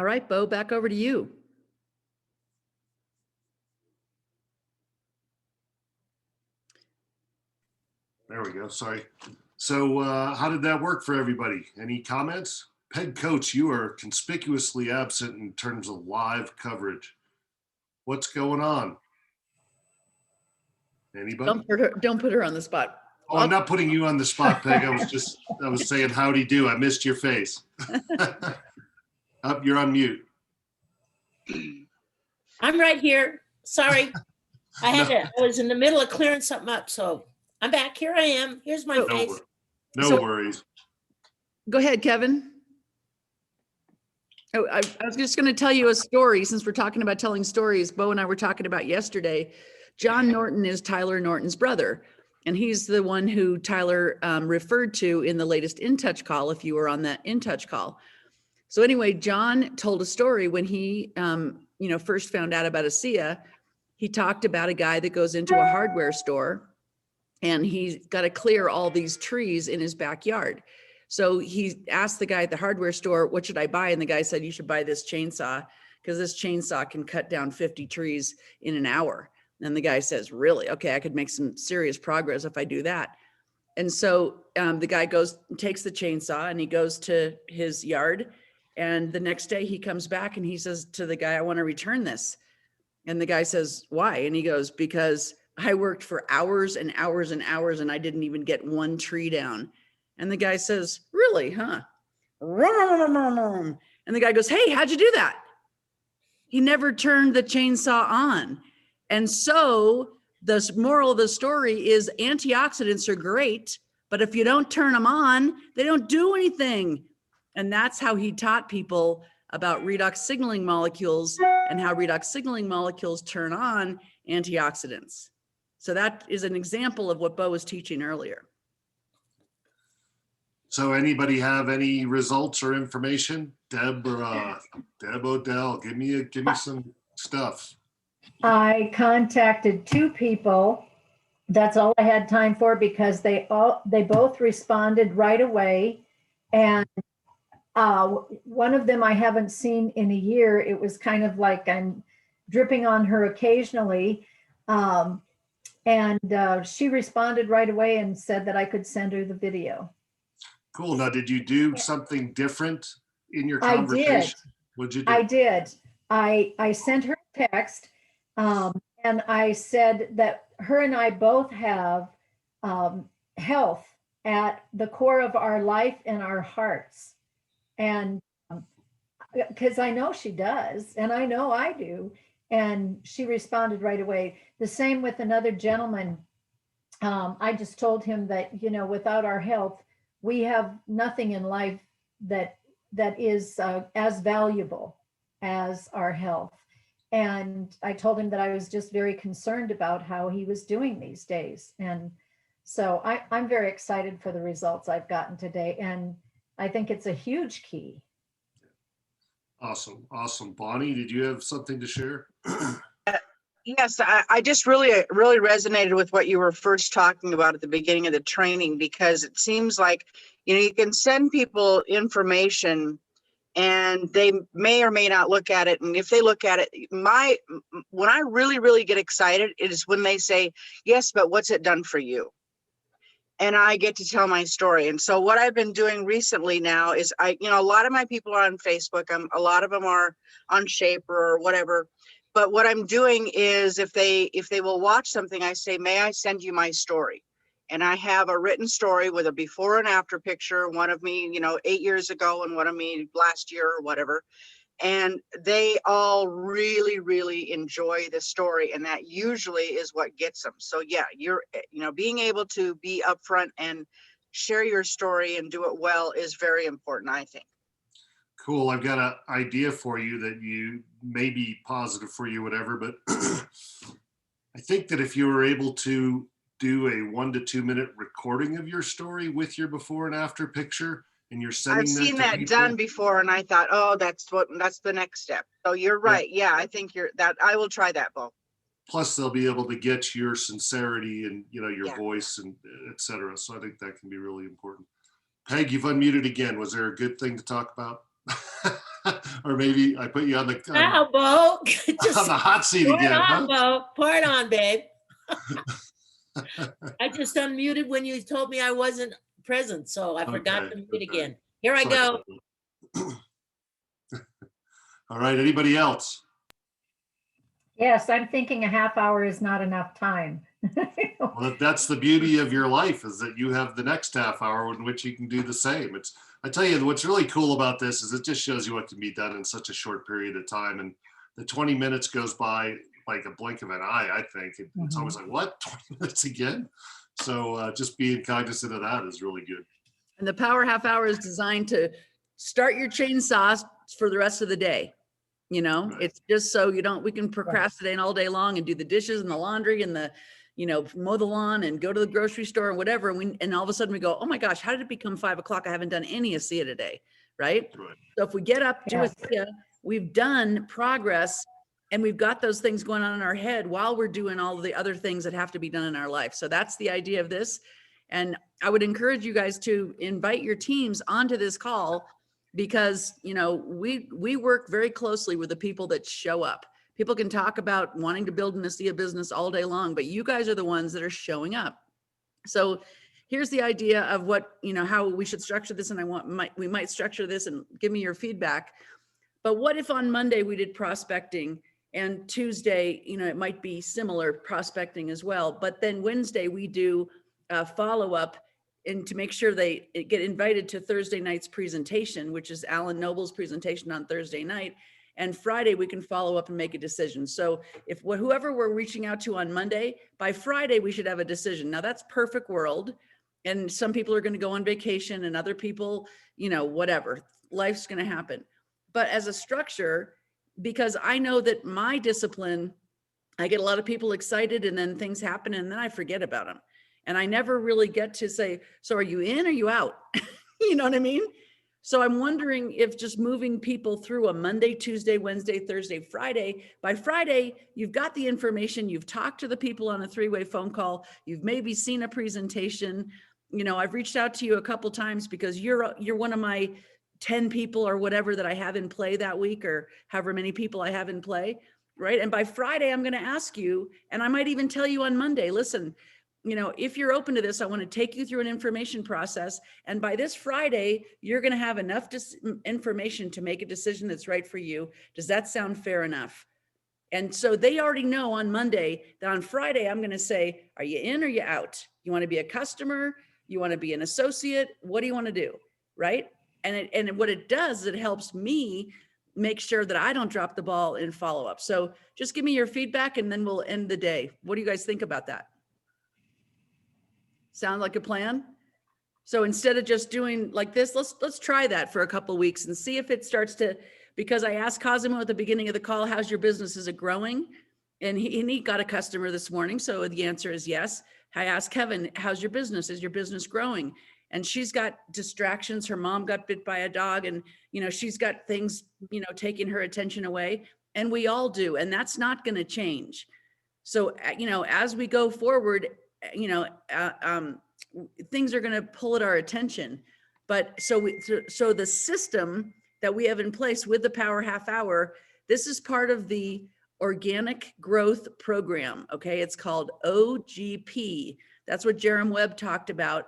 All right, Bo, back over to you. There we go. Sorry. So how did that work for everybody? Any comments? Peg coach, you are conspicuously absent in terms of live coverage. What's going on? Anybody? Don't put her on the spot. Oh, I'm not putting you on the spot, Peg. I was saying howdy do. I missed your face. Up, you're on mute. I'm right here. Sorry. I was in the middle of clearing something up, so I'm back. Here I am. Here's my face. No worries. Go ahead, Kevin. Oh, I was just going to tell you a story since we're talking about telling stories. Bo and I were talking about yesterday. John Norton is Tyler Norton's brother, and he's the one who Tyler referred to in the latest In Touch call, if you were on that In Touch call. So anyway, John told a story when he first found out about ASEA. He talked about a guy that goes into a hardware store and he's got to clear all these trees in his backyard. So he asked the guy at the hardware store, what should I buy? And the guy said, you should buy this chainsaw because this chainsaw can cut down 50 trees in an hour. And the guy says, really? Okay, I could make some serious progress if I do that. And so the guy takes the chainsaw and he goes to his yard. And the next day he comes back and he says to the guy, I want to return this. And the guy says, why? And he goes, because I worked for hours and hours and hours and I didn't even get one tree down. And the guy says, really, huh? And the guy goes, hey, how'd you do that? He never turned the chainsaw on. And so the moral of the story is antioxidants are great, but if you don't turn them on, they don't do anything. And that's how he taught people about redox signaling molecules and how redox signaling molecules turn on antioxidants. So that is an example of what Bo was teaching earlier. So anybody have any results or information? Deb Odell, give me some stuff. I contacted 2 people. That's all I had time for because they both responded right away. And one of them I haven't seen in a year. It was kind of like I'm dripping on her occasionally. And she responded right away and said that I could send her the video. Cool. Now, did you do something different in your conversation? I did. What'd you do? I did. I sent her a text and I said that her and I both have health at the core of our life and our hearts. And because I know she does, and I know I do. And she responded right away. The same with another gentleman. I just told him that, without our health, we have nothing in life that is as valuable as our health. And I told him that I was just very concerned about how he was doing these days. And so I'm very excited for the results I've gotten today. And I think it's a huge key. Awesome. Awesome. Bonnie, did you have something to share? Yes, I just really resonated with what you were first talking about at the beginning of the training, because it seems like, you can send people information and they may or may not look at it. And if they look at it, when I really get excited is when they say, yes, but what's it done for you? And I get to tell my story. And so what I've been doing recently now is a lot of my people are on Facebook. A lot of them are on Shaper or whatever. But what I'm doing is if they will watch something, I say, may I send you my story? And I have a written story with a before and after picture, one of me, 8 years ago and one of me last year or whatever. And they all really enjoy the story. And that usually is what gets them. So yeah, being able to be upfront and share your story and do it well is very important, I think. Cool. I've got an idea for you that you may be positive for you, whatever, but I think that if you were able to do a 1 to 2 minute recording of your story with your before and after picture, and you're sending I've seen that people done before, and I thought, oh, that's the next step. So you're right. Yeah, I think I will try that, Bo. Plus they'll be able to get your sincerity and your voice and et cetera. So I think that can be really important. Peg, you've unmuted again. Was there a good thing to talk about? Or maybe I put you on the, Wow, Bo. on Just the hot seat pour it again, on, huh? Bo. Pour it on, babe. I just unmuted when you told me I wasn't present, so I forgot Okay, to mute okay. again. Here I Sorry go. about that. All right, anybody else? Yes, I'm thinking a half hour is not enough time. Well, that's the beauty of your life, is that you have the next half hour in which you can do the same. I tell you, what's really cool about this is it just shows you what can be done in such a short period of time. And the 20 minutes goes by like a blink of an eye, I think. It's always like, what, 20 minutes again? So just being cognizant of that is really good. And the power half hour is designed to start your chainsaw for the rest of the day. You know, Right. it's just so we can procrastinate all day long and do the dishes and the laundry and mow the lawn and go to the grocery store or whatever. And all of a sudden we go, oh my gosh, how did it become 5 o'clock? I haven't done any ASEA today. Right. Right. So if we get up, do Yes. ASEA, we've done progress and we've got those things going on in our head while we're doing all of the other things that have to be done in our life. So that's the idea of this. And I would encourage you guys to invite your teams onto this call, because we work very closely with the people that show up. People can talk about wanting to build an ASEA business all day long, but you guys are the ones that are showing up. So here's the idea of what, how we should structure this. And we might structure this and give me your feedback. But what if on Monday we did prospecting, and Tuesday, it might be similar prospecting as well. But then Wednesday we do follow-up, and to make sure they get invited to Thursday night's presentation, which is Alan Noble's presentation on Thursday night. And Friday, we can follow up and make a decision. So if whoever we're reaching out to on Monday, by Friday, we should have a decision. Now that's perfect world. And some people are going to go on vacation and other people, whatever, life's going to happen. But as a structure, because I know that my discipline, I get a lot of people excited and then things happen and then I forget about them. And I never really get to say, so are you in or are you out? You know what I mean? So I'm wondering if just moving people through a Monday, Tuesday, Wednesday, Thursday, Friday, by Friday, you've got the information, you've talked to the people on a 3-way phone call, you've maybe seen a presentation. I've reached out to you a couple times because you're one of my 10 people or whatever that I have in play that week, or however many people I have in play, right? And by Friday, I'm going to ask you, and I might even tell you on Monday, listen, if you're open to this, I want to take you through an information process. And by this Friday, you're going to have enough information to make a decision that's right for you. Does that sound fair enough? And so they already know on Monday that on Friday, I'm going to say, are you in or you out? You want to be a customer? You want to be an associate? What do you want to do? Right? And what it does is it helps me make sure that I don't drop the ball in follow-up. So just give me your feedback and then we'll end the day. What do you guys think about that? Sound like a plan? So instead of just doing like this, let's try that for a couple of weeks and see if it starts to, because I asked Cosimo at the beginning of the call, how's your business? Is it growing? And he got a customer this morning. So the answer is yes. I asked Kevin, how's your business? Is your business growing? And she's got distractions. Her mom got bit by a dog and, she's got things, taking her attention away, and we all do. And that's not going to change. So, as we go forward, things are going to pull at our attention. But so the system that we have in place with the Power Half Hour, this is part of the Organic Growth Program. Okay. It's called OGP. That's what Jerem Webb talked about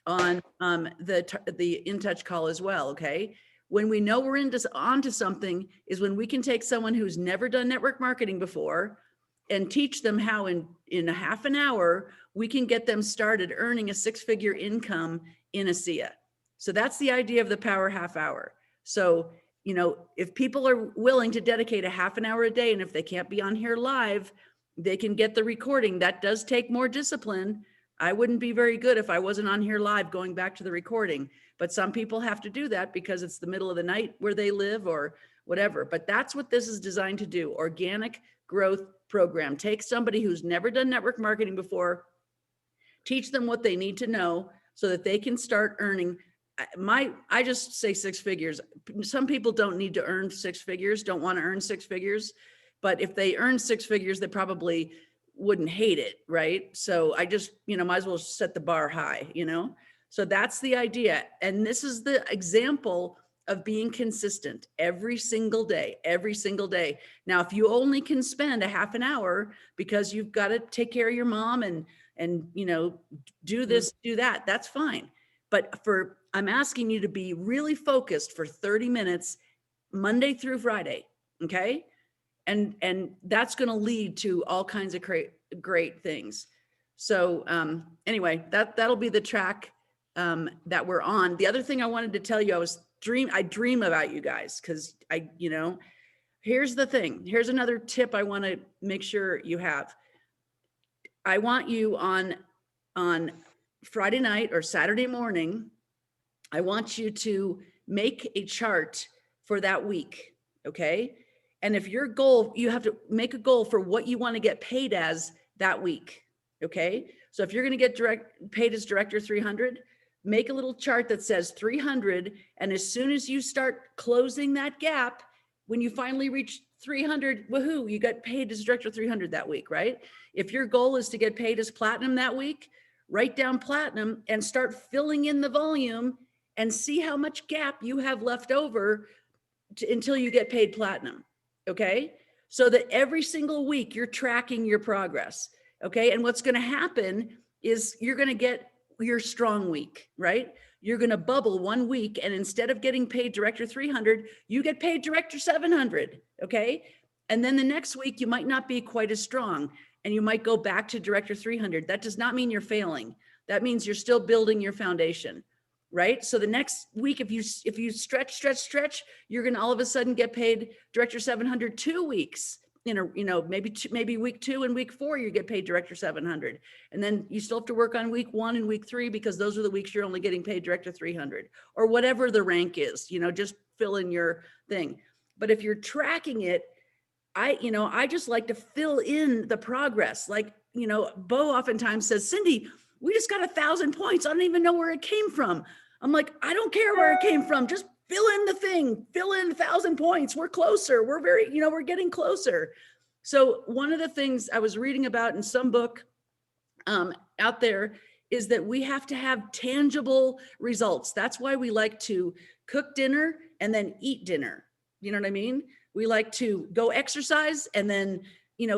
on the In Touch call as well. Okay. When we know we're onto something is when we can take someone who's never done network marketing before and teach them how in a half an hour, we can get them started earning a 6-figure income in ASEA. So that's the idea of the Power Half Hour. So, if people are willing to dedicate a half an hour a day, and if they can't be on here live, they can get the recording. That does take more discipline. I wouldn't be very good if I wasn't on here live going back to the recording, but some people have to do that because it's the middle of the night where they live or whatever. But that's what this is designed to do. Organic Growth Program. Take somebody who's never done network marketing before, teach them what they need to know so that they can start earning. I just say 6 figures. Some people don't need to earn 6 figures, don't want to earn 6 figures, but if they earn 6 figures, they probably wouldn't hate it, right? So I just, might as well set the bar high, So that's the idea. And this is the example of being consistent every single day, every single day. Now, if you only can spend a half an hour because you've got to take care of your mom and do this, do that, that's fine. But I'm asking you to be really focused for 30 minutes, Monday through Friday. Okay. And that's going to lead to all kinds of great things. So anyway, that'll be the track that we're on. The other thing I wanted to tell you, I dream about you guys, because here's the thing. Here's another tip I want to make sure you have. I want you on Friday night or Saturday morning, I want you to make a chart for that week. Okay. And if your goal, you have to make a goal for what you want to get paid as that week. Okay. So if you're going to get paid as Director 300, make a little chart that says 300. And as soon as you start closing that gap, when you finally reach 300, woohoo, you got paid as Director 300 that week, right? If your goal is to get paid as Platinum that week, write down Platinum and start filling in the volume and see how much gap you have left over until you get paid Platinum. Okay. So that every single week you're tracking your progress. Okay. And what's going to happen is you're going to get your strong week, right? You're going to bubble 1 week, and instead of getting paid Director 300, you get paid Director 700. Okay. And then the next week you might not be quite as strong and you might go back to Director 300. That does not mean you're failing. That means you're still building your foundation. Right. So the next week, if you stretch, you're going to all of a sudden get paid Director 700 2 weeks. Maybe week 2 and week 4, you get paid Director 700. And then you still have to work on week 1 and week 3, because those are the weeks you're only getting paid Director 300, or whatever the rank is, just fill in your thing. But if you're tracking it, I just like to fill in the progress. Like, Bo oftentimes says, Cindy, we just got 1,000 points. I don't even know where it came from. I'm like, I don't care where it came from. Just fill in the thing, fill in 1,000 points. We're closer. We're we're getting closer. So one of the things I was reading about in some book out there is that we have to have tangible results. That's why we like to cook dinner and then eat dinner. You know what I mean? We like to go exercise and then,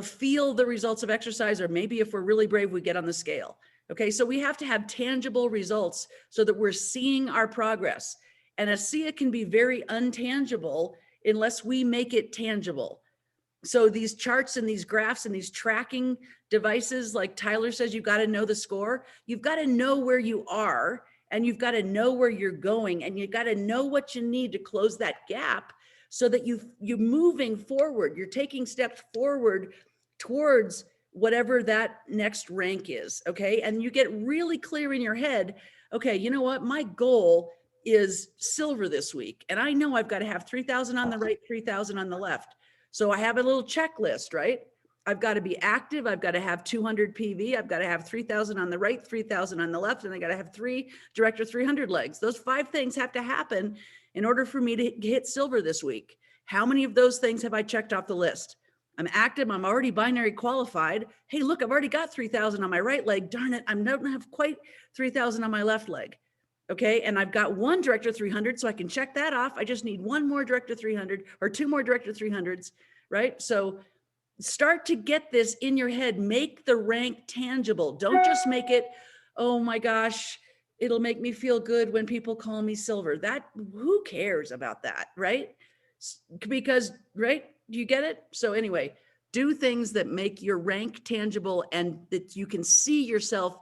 feel the results of exercise, or maybe if we're really brave, we get on the scale. Okay, so we have to have tangible results so that we're seeing our progress. And ASEA can be very untangible unless we make it tangible. So these charts and these graphs and these tracking devices, like Tyler says, you've got to know the score. You've got to know where you are, and you've got to know where you're going, and you've got to know what you need to close that gap so that you're moving forward. You're taking steps forward towards whatever that next rank is. Okay. And you get really clear in your head. Okay. You know what? My goal is silver this week. And I know I've got to have 3,000 on the right, 3,000 on the left. So I have a little checklist, right? I've got to be active. I've got to have 200 PV. I've got to have 3,000 on the right, 3,000 on the left. And I got to have 3 Director 300 legs. Those 5 things have to happen in order for me to hit silver this week. How many of those things have I checked off the list? I'm active. I'm already binary qualified. Hey, look, I've already got 3,000 on my right leg. Darn it. I don't have quite 3,000 on my left leg. Okay. And I've got 1 Director 300, so I can check that off. I just need 1 more Director 300 or 2 more Director 300s, right? So start to get this in your head. Make the rank tangible. Don't just make it, oh my gosh, it'll make me feel good when people call me silver. Who cares about that, right? Because, right? You get it? So anyway, do things that make your rank tangible and that you can see yourself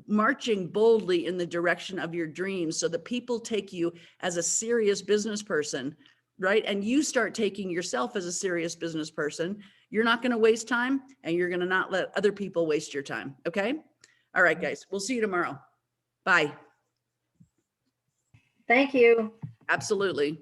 marching boldly in the direction of your dreams, so that people take you as a serious business person, right? And you start taking yourself as a serious business person. You're not going to waste time, and you're going to not let other people waste your time. Okay. All right, guys, we'll see you tomorrow. Bye. Thank you. Absolutely.